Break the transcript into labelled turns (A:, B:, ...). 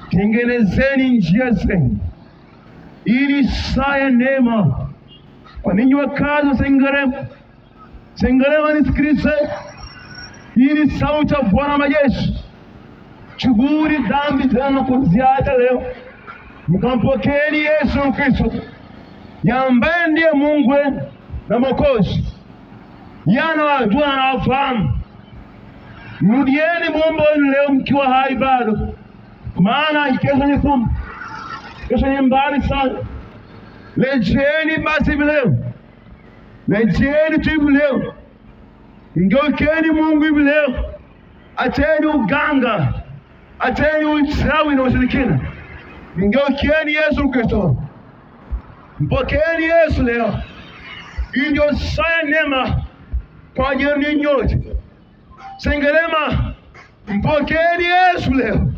A: tengenezeni njia zenu, ili saa ya neema kwa ninyi wakazi wa Sengerema. Sengerema nisikilize, ili sauti ya Bwana majeshi, chuburi dhambi zenu kuziacha leo, mkampokeeni Yesu Kristo, ambaye ndiye Mungu wenu na Mwokozi. Anawajua na anawafahamu. Mrudieni Muumba wenu leo mkiwa hai bado, maana kesho ni fumbo, kesho ni mbali sana. Rejeeni basi hivi leo, rejeeni tu hivi leo, mgeukeni Mungu hivi leo. Acheni uganga, acheni uchawi na ushirikina, mgeukeni Yesu Kristo, mpokeeni Yesu leo. Hii ndio saa ya neema kwa ajili ya nyote. Sengerema, mpokeeni Yesu leo.